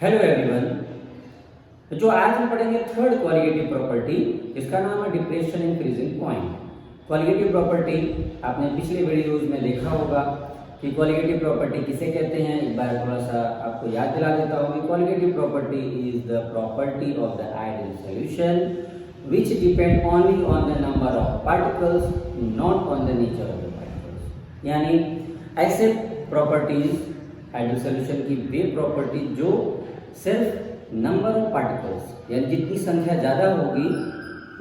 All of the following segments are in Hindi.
Hello everyone. तो जो आज हम पढ़ेंगे थर्ड क्वालिटेटिव प्रॉपर्टी, जिसका नाम है depression in freezing point. Qualitative property आपने पिछले वीडियोज में देखा होगा कि क्वालिटेटिव प्रॉपर्टी किसे कहते हैं। एक बार थोड़ा सा आपको याद दिला देता हूँ कि qualitative property is the property of the ideal solution which depend only on the number of particles, not on the nature of the particles. यानी ऐसे प्रॉपर्टीज आइडियल सॉल्यूशन की वे प्रॉपर्टी जो सिर्फ नंबर ऑफ पार्टिकल्स यानी जितनी संख्या ज़्यादा होगी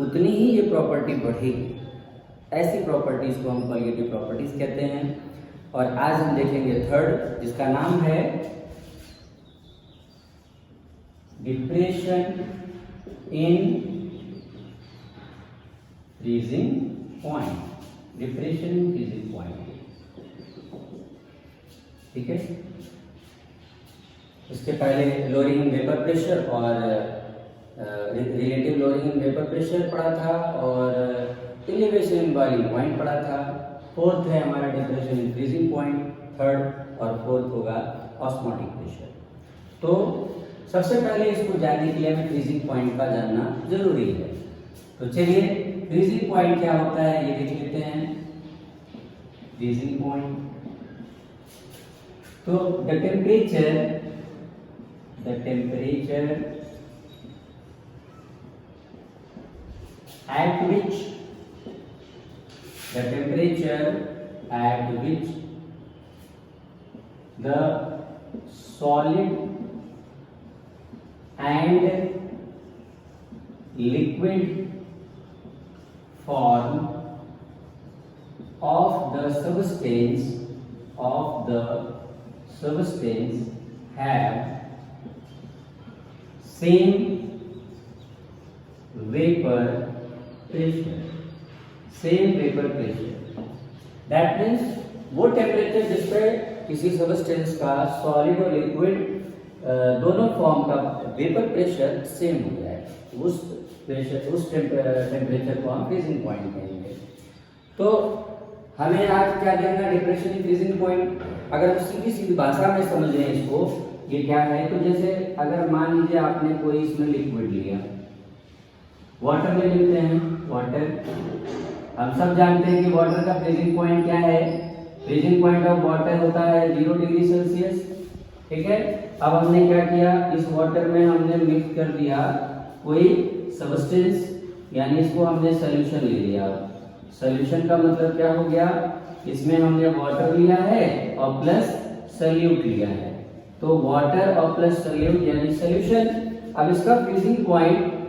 उतनी ही ये प्रॉपर्टी बढ़ेगी। ऐसी प्रॉपर्टीज को हम क्वालिटेटिव प्रॉपर्टीज कहते हैं। और आज हम देखेंगे थर्ड, जिसका नाम है depression in freezing point. Depression in freezing point, ठीक है। इसके पहले लोअरिंग वेपर प्रेशर और रिलेटिव लोअरिंग वेपर प्रेशर पढ़ा था और एलिवेशन इन बॉइलिंग पॉइंट पढ़ा था। फोर्थ है हमारा depression in freezing point, third और फोर्थ होगा ऑस्मोटिक प्रेशर। तो सबसे पहले इसको जानने के लिए हमें फ्रीजिंग पॉइंट का जानना जरूरी है। तो चलिए फ्रीजिंग पॉइंट क्या होता है ये देख लेते हैं। फ्रीजिंग पॉइंट, तो the temperature at which the solid and liquid form of the substance have same vapor pressure। That means वो टेम्परेचर जिस पे किसी सबस्टेंस का सॉलिड और लिक्विड दोनों फॉर्म का वेपर प्रेशर सेम हो जाए, उस टेम्परेचर को हम फ्रीजिंग पॉइंट कहेंगे। तो हमें आज क्या देखना, डिप्रेशन इन फ्रीजिंग पॉइंट। अगर हम सीधी सीधी भाषा में समझ रहे हैं इसको, ये क्या है, तो जैसे अगर मान लीजिए आपने कोई इसमें लिक्विड लिया, वाटर ले लेते हैं। वाटर, हम सब जानते हैं कि वाटर का फ्रीजिंग पॉइंट क्या है। फ्रीजिंग पॉइंट ऑफ वाटर होता है 0 डिग्री सेल्सियस, ठीक है। अब हमने क्या किया, इस वाटर में हमने मिक्स कर दिया कोई सब्सटेंस, यानी इसको हमने सॉल्यूशन ले लिया। सॉल्यूशन का मतलब क्या हो गया, इसमें हमने वाटर लिया है और प्लस सॉल्यूट लिया है। तो वाटर और प्लस सॉल्यूट यानी सॉल्यूशन। अब इसका फ्रीजिंग पॉइंट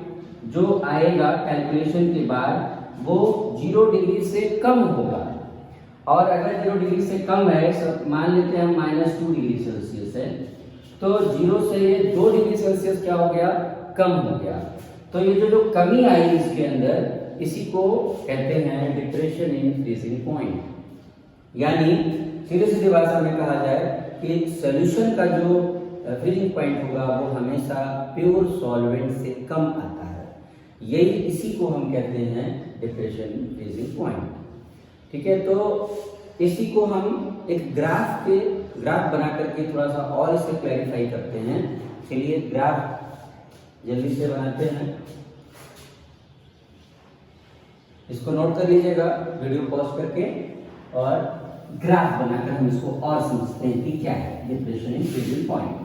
जो आएगा कैलकुलेशन के बाद वो 0 डिग्री से कम होगा। और अगर 0 डिग्री से कम है, मान लेते हैं हम -2 डिग्री सेल्सियस है, तो 0 से ये 2 डिग्री सेल्सियस क्या हो गया, कम हो गया। तो ये जो कमी आई इसके अंदर, इसी को कहते हैं डिप्रेशन इन फ्रीजिंग पॉइंट। यानी सीधे सीधे भाषा में कहा जाए कि सॉल्यूशन का जो फ्रीजिंग पॉइंट होगा वो हमेशा प्योर सॉल्वेंट से कम आता है। यही इसी को हम कहते हैं डिप्रेशन इन फ्रीजिंग पॉइंट, ठीक है। तो इसी को हम एक ग्राफ बना करके थोड़ा सा और इसे क्लैरिफाई करते हैं। चलिए ग्राफ जल्दी से बनाते हैं। इसको नोट कर लीजिएगा वीडियो पॉज करके, और ग्राफ बनाकर हम इसको और समझते हैं कि क्या है डिप्रेशन इन फ्रीजिंग पॉइंट।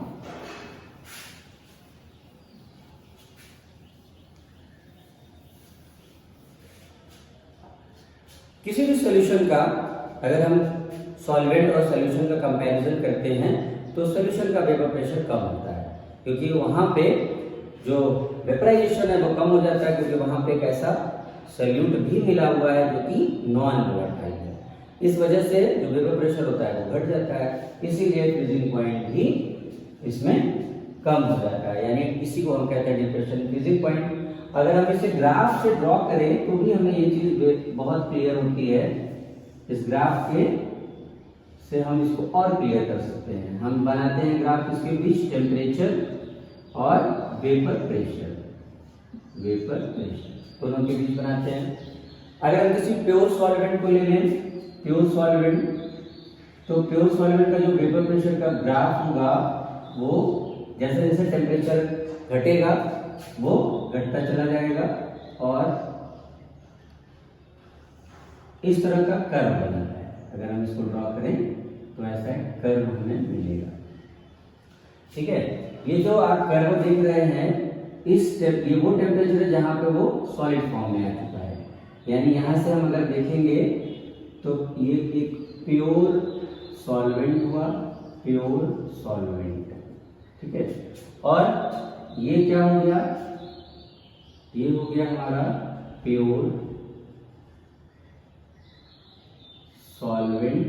किसी भी सॉल्यूशन का अगर हम सॉल्वेंट और सॉल्यूशन का कंपैरिजन करते हैं तो सॉल्यूशन का वेपर प्रेशर कम होता है, क्योंकि वहां पे जो वेपराइजेशन है वो कम हो जाता है, क्योंकि वहां पे एक ऐसा सॉल्यूट भी मिला हुआ है जो कि नॉन वोलेटाइल है। इस वजह से जो वेपर प्रेशर होता है वो घट जाता है, इसीलिए फ्रीजिंग पॉइंट भी इसमें कम हो जाता है। यानी इसी को हम कहते हैं डिप्रेशन फ्रीजिंग पॉइंट। अगर हम इसे ग्राफ से ड्रॉ करें तो भी हमें ये चीज बहुत क्लियर होती है। इस ग्राफ के से हम इसको और क्लियर कर सकते हैं। हम बनाते हैं ग्राफ इसके बीच टेम्परेचर और वेपर प्रेशर दोनों के बीच बनाते हैं। अगर हम किसी प्योर सॉल्वेंट को ले लें, प्योर सॉल्वेंट, तो प्योर सॉल्वेंट का जो वेपर प्रेशर का ग्राफ होगा वो जैसे जैसे टेम्परेचर घटेगा वो घटता चला जाएगा और इस तरह का कर्व बनता है। अगर हम इसको ड्रॉ करें तो ऐसा कर्व हमें मिलेगा। ठीक है, ये जो आप कर्व देख रहे हैं ये वो टेम्परेचर है जहां पे वो सॉलिड फॉर्म में आ चुका है। यानी यहां से हम अगर देखेंगे तो ये एक प्योर सॉल्वेंट हुआ, प्योर सॉल्वेंट। ठीक है, और ये क्या हो गया, ये हो गया हमारा pure solvent,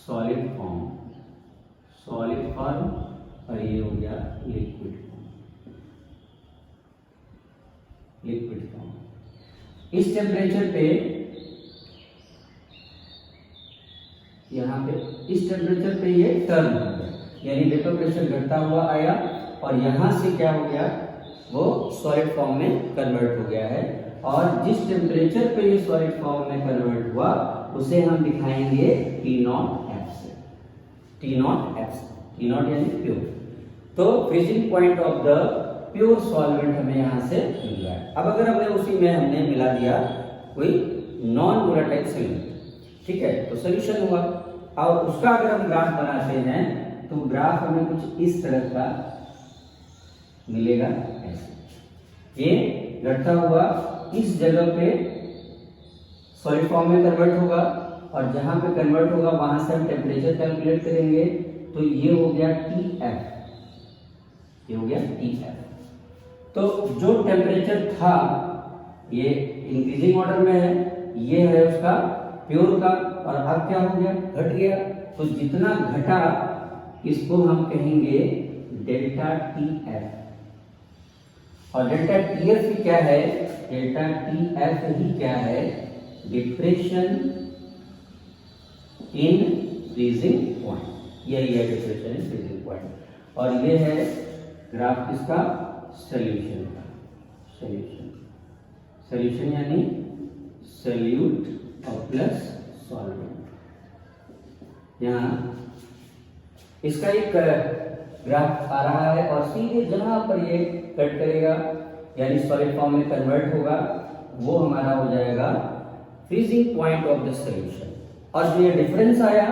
solid form, solid form, और ये हो गया लिक्विड फॉर्म, लिक्विड फॉर्म। इस टेम्परेचर पे, यहां पे इस टेम्परेचर पे ये टर्न हो गया, यानी वेपर प्रेशर घटता हुआ आया और यहां से क्या हो गया, वो सॉलिड फॉर्म में कन्वर्ट हो गया है। और जिस टेम्परेचर पे ये सॉलिड फॉर्म में कन्वर्ट हुआ उसे हम दिखाएंगे T0F से, T0F से, T0 यानी प्योर। तो freezing point of the pure solvent हमें यहां से मिल रहा है। अब अगर उसी में हमने मिला दिया कोई नॉन वोलेटाइल सॉल्यूट, ठीक है, तो सोल्यूशन हुआ। और उसका अगर हम ग्राफ बनाते हैं तो ग्राफ हमें कुछ इस तरह का मिलेगा, ऐसे ये घटता हुआ इस जगह पे सॉलिड फॉर्म में कन्वर्ट होगा और जहां पे कन्वर्ट होगा वहां से हम टेम्परेचर कैलकुलेट करेंगे। तो ये हो गया TF, ये हो गया TF। तो जो टेम्परेचर था ये इंक्रीजिंग ऑर्डर में है, ये है उसका प्योर का, और अब क्या हो गया, घट गया। तो जितना घटा इसको हम कहेंगे डेल्टा TF, और डेल्टा TF ही क्या है, डेल्टा TF ही क्या है, डिप्रेशन इन फ्रीजिंग पॉइंट, यही है डिप्रेशन इन फ्रीजिंग पॉइंट। और ये है ग्राफ किसका, सॉल्यूशन का, सॉल्यूशन, सॉल्यूशन यानी सॉल्यूट और प्लस सॉल्वेंट। यहाँ इसका एक ग्राफ आ रहा है और सीधे जहां पर ये कट करेगा यानी सॉलिड फॉर्म में कन्वर्ट होगा वो हमारा हो जाएगा freezing point of the solution. और जो ये डिफरेंस आया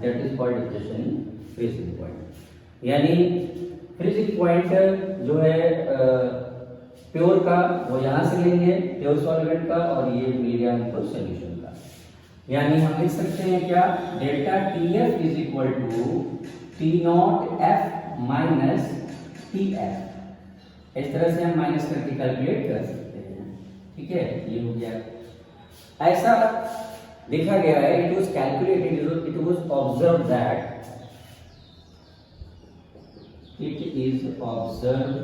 that is called depression in freezing point. यानी फ्रीजिंग पॉइंट जो है प्योर का वो यहां से लेंगे, प्योर सॉल्वेंट का, और ये मिल गया हमको सॉल्यूशन का। यानी हम लिख सकते हैं क्या, delta TF is equal to T0F minus TF। इस तरह से हम माइनस करके कैलकुलेट कर सकते हैं। ठीक है, ये हो गया। ऐसा देखा गया है, it was calculated, it was observe that, it is observed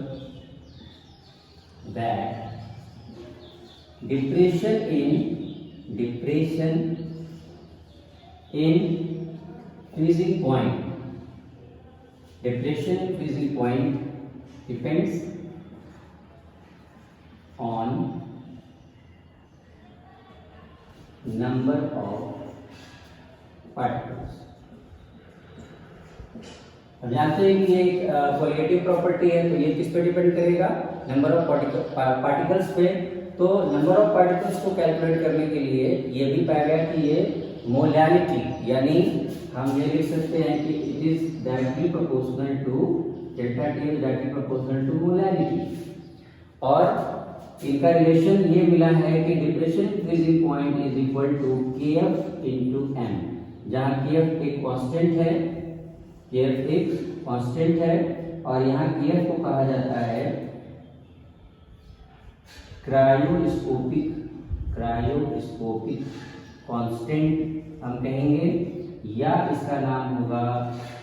that depression in freezing point, depression in freezing point depends on number of particles। अब जानते हैं कि ये एक क्वालिटेटिव प्रॉपर्टी है, तो ये किस पे डिपेंड करेगा, नंबर ऑफ पार्टिकल्स पे। तो नंबर ऑफ पार्टिकल्स को कैलकुलेट करने के लिए ये भी पाया गया कि ये मोलैलिटी, यानी हम ये लिख सकते हैं कि it is directly proportional to delta T is directly proportional to molality. और इनका रिलेशन ये मिला है कि depression freezing point is equal to Kf into m, जहां Kf एक कांस्टेंट है, Kf एक कांस्टेंट है, और यहाँ Kf को कहा जाता है क्रायोस्कोपिक कांस्टेंट हम कहेंगे, या इसका नाम होगा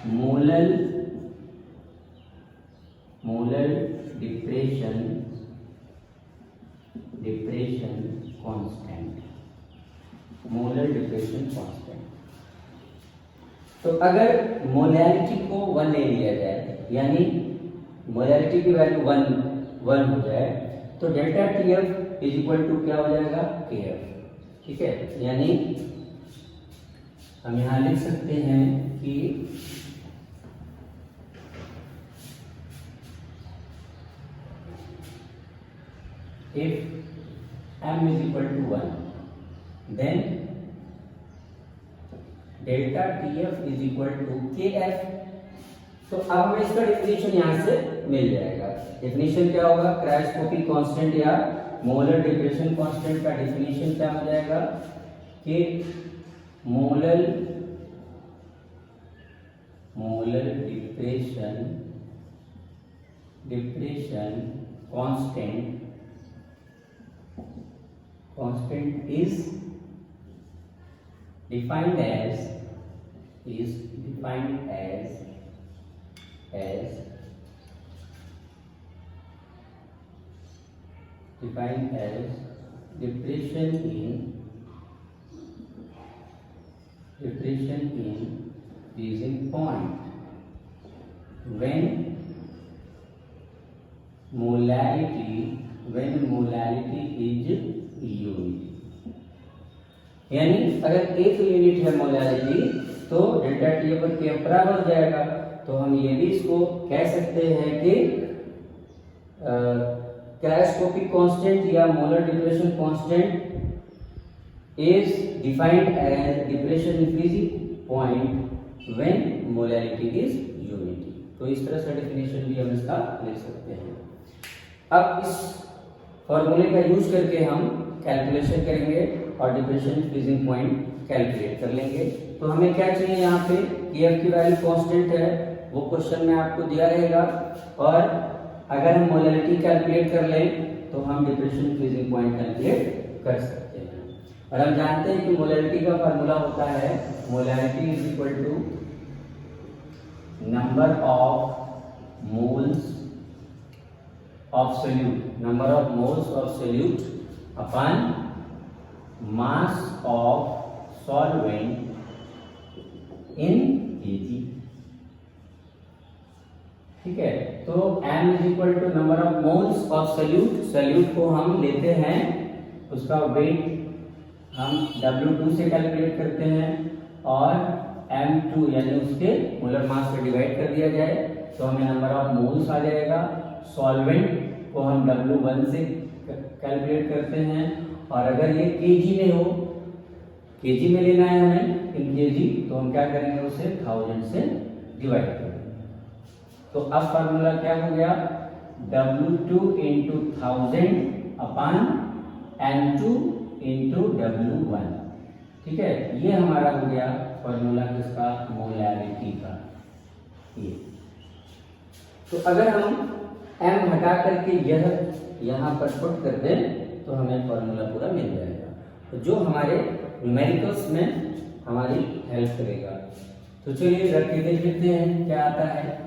molar depression constant, molar depression constant. तो अगर मोलैलिटी को 1 ले लिया जाए, यानी मोलैलिटी की वैल्यू 1 हो जाए, तो delta TF is equal to क्या हो जाएगा, KF। ठीक है, यानी हम यहां लिख सकते हैं कि if m is equal to 1, then delta TF is equal to KF। तो अब हमें इसका डेफिनेशन यहाँ से मिल जाएगा। डेफिनेशन क्या होगा? क्रायोस्कोपिक कांस्टेंट या मोलर डिप्रेशन कांस्टेंट का डेफिनेशन क्या हो जाएगा कि molar depression constant is defined as depression in freezing point when molarity is unit। यानी अगर एक यूनिट है मोलारिटी तो डेल्टा टी पर के बराबर हो जाएगा। तो हम ये भी इसको कह सकते हैं कि क्रायोस्कोपिक कांस्टेंट या molar depression constant is defined as depression in freezing point when molarity is unity. तो इस तरह से डेफिनेशन भी हम इसका लिख सकते हैं। अब इस फॉर्मूले का यूज करके हम कैलकुलेशन करेंगे और डिप्रेशन फ्रीजिंग पॉइंट कैलकुलेट कर लेंगे। तो हमें क्या चाहिए यहाँ पे KF की वैल्यू कांस्टेंट है, वो क्वेश्चन में आपको दिया रहेगा, और अगर हम मोलारिटी कैलकुलेट कर लें तो हम डिप्रेशन फ्रीजिंग पॉइंट कैलकुलेट कर सकते हैं। और हम जानते हैं कि मोलारिटी का फार्मूला होता है molarity is equal to number of moles of solute upon mass of solvent in kg। ठीक है, तो m is equal to number of moles of solute को हम लेते हैं, उसका वेट हम W2 से कैलकुलेट करते हैं और M2 यानी उसके मोलर मास से डिवाइड कर दिया जाए तो हमें नंबर ऑफ मोल्स आ जाएगा। सॉल्वेंट को हम W1 से कैलकुलेट करते हैं, और अगर ये केजी में हो, केजी में लेना है हमें इन केजी, तो हम क्या करेंगे उसे 1000 से डिवाइड कर देंगे। तो अब फार्मूला क्या हो गया W2 into 1000 upon M2 into W1। ठीक है, ये हमारा हो गया फार्मूला किसका? मोलैरिटी का। ये तो अगर हम M हटा करके यह यहाँ पर पुट कर दें तो हमें फॉर्मूला पूरा मिल जाएगा, तो जो हमारे न्यूमेरिकल्स में हमारी हेल्प करेगा। तो चलिए रख के देख लेते हैं क्या आता है।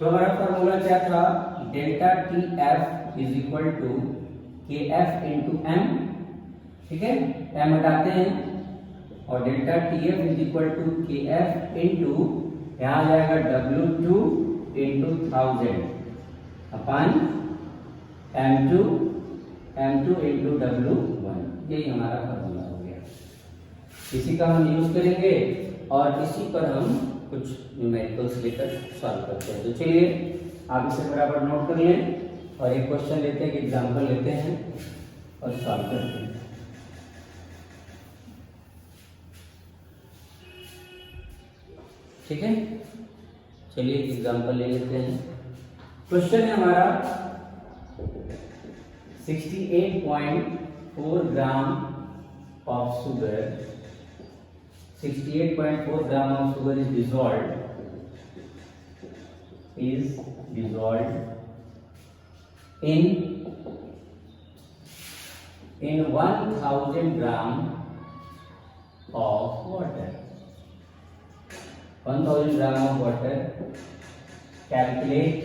तो हमारा फार्मूला क्या था? Delta TF is equal to KF into M। ठीक है, M हटाते हैं और delta TF is equal to KF into यहाँ आ जाएगा W2 into 1000 upon M2 into W1। यही हमारा फार्मूला हो गया। इसी का हम यूज करेंगे और इसी पर हम कुछ न्यूमेरिकल्स लेकर सॉल्व करते हैं। तो चलिए आप इसे बराबर नोट कर लें और एक क्वेश्चन लेते हैं, एक एग्जांपल लेते हैं और सॉल्व करते हैं। ठीक है, चलिए एक एग्जांपल ले लेते हैं। क्वेश्चन है हमारा 68.4 gram of sugar 68.4 gram of sugar is dissolved in 1000 gram of water। 1000 gram of water। calculate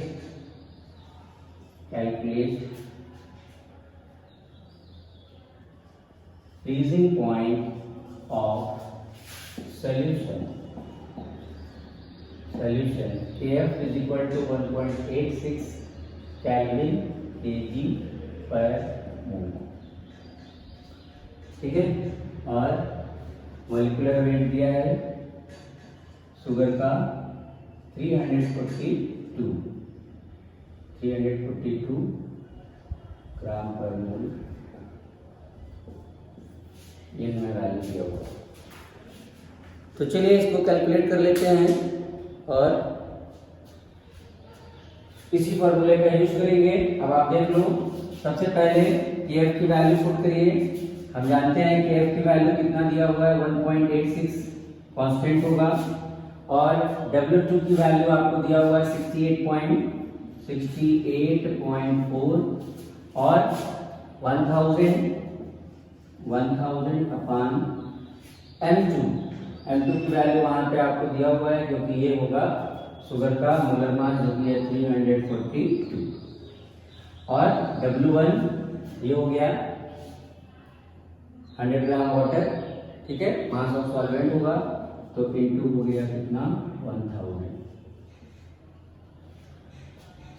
freezing point of solution Kf is equal to 1.86 Kelvin kg per mol, ठीक है। और मोलिकुलर वेट दिया है शुगर का 342 ग्राम पर मोल, ये मैं वैल्यू दिया हुआ। तो चलिए इसको कैलकुलेट कर लेते हैं और इसी फॉर्मूले का यूज करेंगे। अब आप देख लो, सबसे पहले Kf की वैल्यू पुट करिए। हम जानते हैं Kf की वैल्यू कितना दिया हुआ है, 1.86 कांस्टेंट होगा। और W2 की वैल्यू आपको दिया हुआ है 68.4 और 1000 अपॉन M2 की वैल्यू वहां पे आपको दिया हुआ है, जो कि ये होगा शुगर का मोलर मास, जो कि है 342। और W1 ये हो गया 100 ग्राम वाटर, ठीक है, मास ऑफ सॉल्वेंट होगा, तो इनटू हो गया कितना 1000।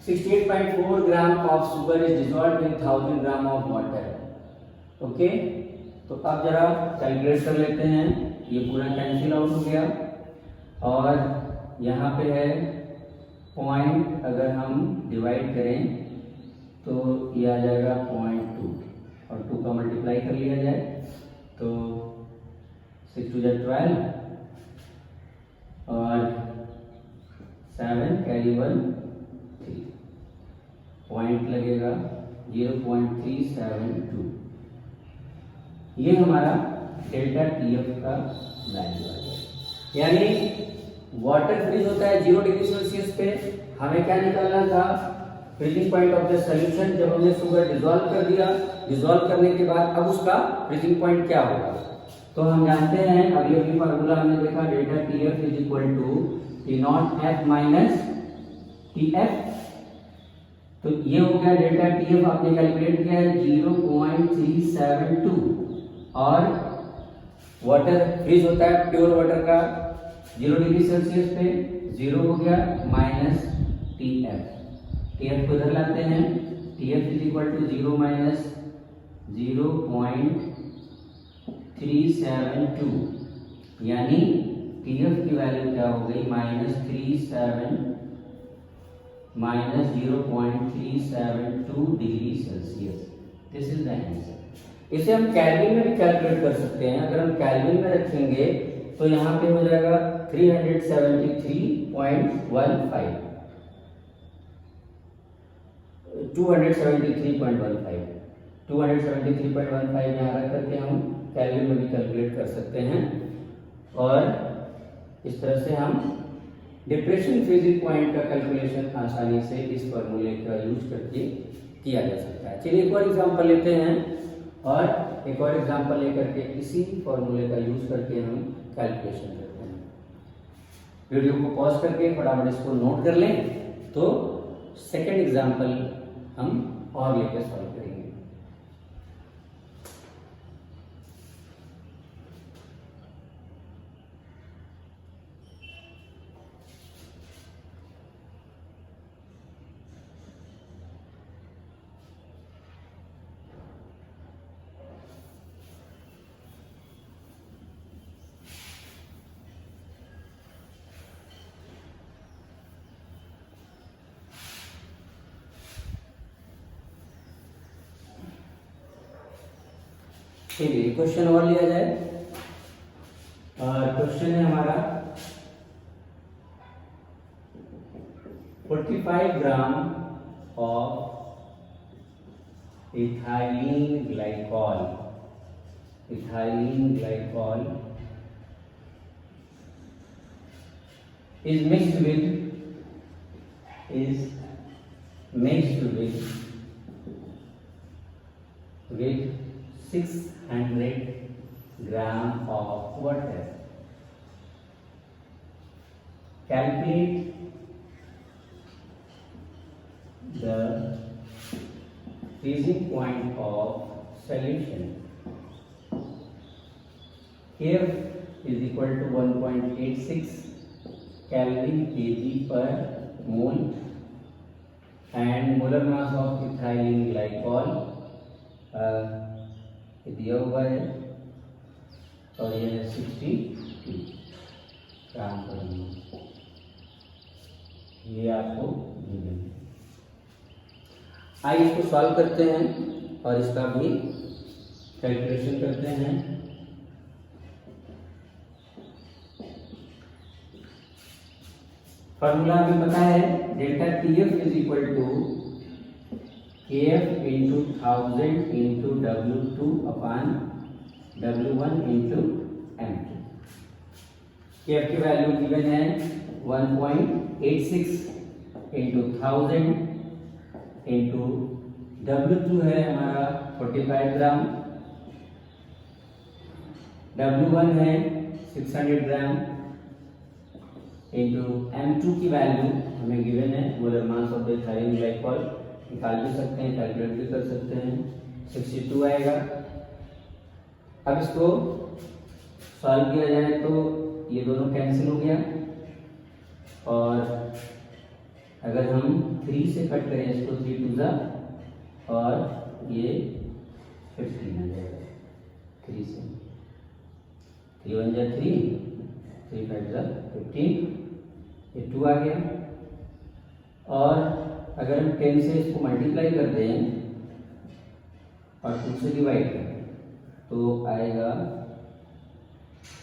68.4 gram of sugar is dissolved in 1000 gram of water. Okay, तो अब जरा कैलकुलेट कर लेते हैं। ये पूरा कैंसिल आउट हो गया और यहाँ पे है पॉइंट, अगर हम डिवाइड करें तो ये आ जाएगा 0.2 और 2 का मल्टीप्लाई कर लिया जाए तो 6 to 12 और 7 कैरी 1 3, पॉइंट लगेगा 0.372। ये हमारा डेल्टा TF का वैल्यू आ गया। यानी वाटर फ्रीज होता है 0 डिग्री सेल्सियस पे। हमें क्या निकालना था, freezing point of the solution. जब हमने शुगर डिसॉल्व कर दिया, डिसॉल्व करने के बाद अब उसका फ्रीजिंग पॉइंट क्या होगा, तो हम जानते हैं, अभी फार्मूला हमने देखा, delta TF is equal to T0F minus TF। तो ये हो गया डेल्टा TF, आपने कैलकुलेट किया है 0.372 और वाटर फ्रीज होता है प्योर वाटर का 0 डिग्री सेल्सियस पे, 0 हो गया माइनस TF को इधर लाते हैं, TF is equal to 0 minus 0.372, यानी TF की वैल्यू क्या हो गई, minus 0.372 degree Celsius. This is the answer. इसे हम केल्विन में भी कैलकुलेट कर सकते हैं। अगर हम केल्विन में रखेंगे तो यहाँ पे हो जाएगा 273.15 यहाँ रख करके हम केल्विन में भी कैलकुलेट कर सकते हैं। और इस तरह से हम डिप्रेशन फ्रीजिंग पॉइंट का कैलकुलेशन आसानी से इस फॉर्मूले का यूज करके किया जा सकता है। चलिए एक और एग्जांपल लेते हैं और एक और एग्जांपल लेकर के इसी फॉर्मूले का यूज करके हम कैलकुलेशन करते हैं। वीडियो को पॉज करके फटाफट इसको नोट कर लें, तो सेकंड एग्जांपल हम और लेकर सॉल्व करेंगे। चलिए क्वेश्चन और लिया जाए। क्वेश्चन है हमारा 45 gram of ethylene glycol is mixed with 600 gram of water. Calculate the freezing point of solution. KF is equal to 1.86 Kelvin kg per mole and molar mass of ethylene glycol दिया हुआ है और यह 62 ग्राम पर मोल, ये आपको गिवन है। आइए इसको सॉल्व करते हैं और इसका भी कैलकुलेशन करते हैं। फॉर्मूला हमें पता है, delta TF is equal to KF into 1000 into W2 upon W1 into M2। KF की वैल्यू गिवन है 1.86 इंटू 1000 इंटू W2 है हमारा 45 ग्राम, W1 है 600 ग्राम इंटू M2 की वैल्यू हमें गिवन है, molar mass of the ethylene glycol निकाल भी सकते हैं, कैलकुलेट भी कर सकते हैं, 62 आएगा। अब इसको सॉल्व किया जाए तो ये दोनों कैंसिल हो गया और अगर हम 3 से कट करें इसको 3 टू ज़ा और ये 15 आ जाएगा। 3 से 3 1 जा 3, 3 5 जा 15, ये 2 आ गया। और अगर हम 10 से इसको मल्टीप्लाई कर दें और 2 से डिवाइड करें तो आएगा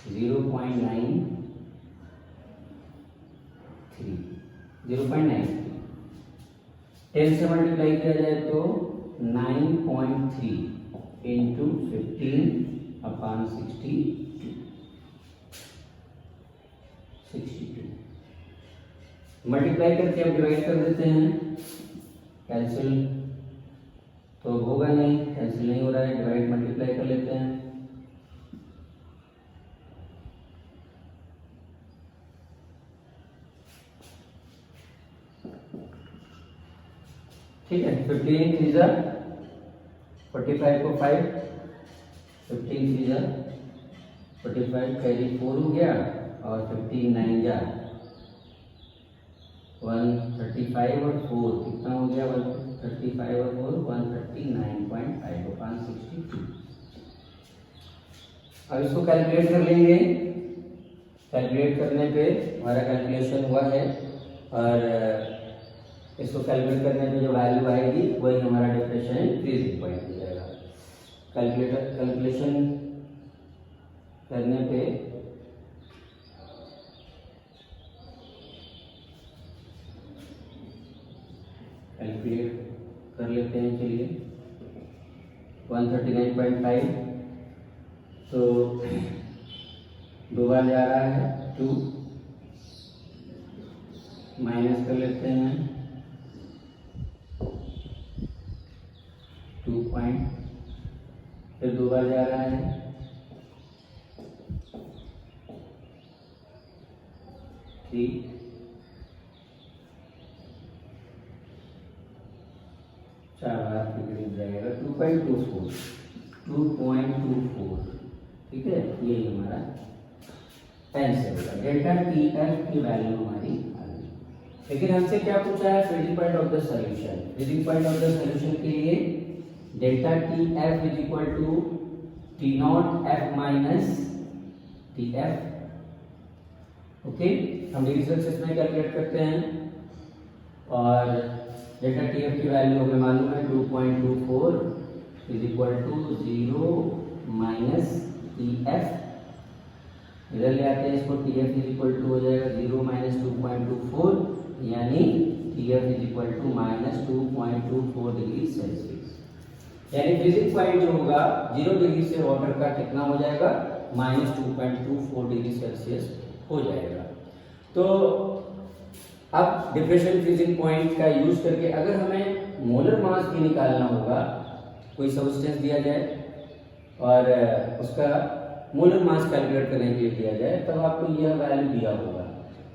0.93। 10 से मल्टीप्लाई किया जाए तो 9.3 इंटू 15 अपान 62 मल्टीप्लाई करके हम डिवाइड कर देते हैं। कैंसिल तो होगा नहीं, कैंसिल नहीं हो रहा है, डिवाइड मल्टीप्लाई कर लेते हैं। ठीक है, 15 3 जा 45 को 5, 15 3 जा 45 कैरी 4 हो गया और 15 9 जा 135 और 4 कितना हो गया, 135 और 4 139.5 अपान 62। अब इसको कैलकुलेट कर लेंगे। कैलकुलेट करने पे हमारा कैलकुलेशन हुआ है और इसको कैलकुलेट करने पे जो वैल्यू आएगी वही हमारा डिफरेंशियल फ्रीजिंग पॉइंट हो जाएगा। कैलकुलेशन करने पे कैलकुलेट कर लेते हैं। चलिए 139.5 तो 2 बार जा रहा है 2, माइनस कर लेते हैं 2 पॉइंट, फिर 2 बार जा रहा है 3, 4 बार के करीब जाएगा 2.24। ठीक है, ये हमारा आंसर होगा। डेल्टा TF की वैल्यू हमारी आ गई। लेकिन हमसे क्या पूछा है, freezing point of the solution. Freezing point of the solution के लिए delta TF is equal to T0F minus TF। Okay, हम डिग्री सेल्सियस में कैलकुलेट करते हैं और डेल्टा TF की वैल्यू हमें मालूम है 2.24 is equal to 0 minus TF। इधर ले आते हैं इसको, TF इज इक्वल टू हो जाएगा 0 माइनस 2.24 यानी TF is equal to minus 2.24 degree Celsius. यानी फ्रीजिंग पॉइंट जो होगा 0 डिग्री से वाटर का कितना हो जाएगा, माइनस 2.24 डिग्री सेल्सियस हो जाएगा। तो अब डिफरेंशियल फ्रीजिंग पॉइंट का यूज करके अगर हमें मोलर मास भी निकालना होगा, कोई सब्सटेंस दिया जाए और उसका मोलर मास कैलकुलेट करने के लिए दिया जाए, तब आपको यह वैल्यू दिया होगा।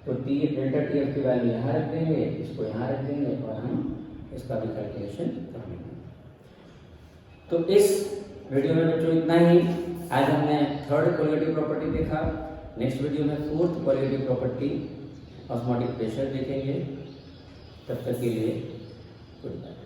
तो डेल्टा TF की वैल्यू यहाँ रख देंगे, इसको यहाँ रख देंगे और हम इसका भी कैलकुलेशन कर लेंगे। तो इस वीडियो में बच्चों इतना ही। आज हमने थर्ड कोलिगेटिव प्रॉपर्टी देखा। नेक्स्ट वीडियो में fourth colligative property osmotic pressure देखेंगे। तब तक के लिए गुड बाय।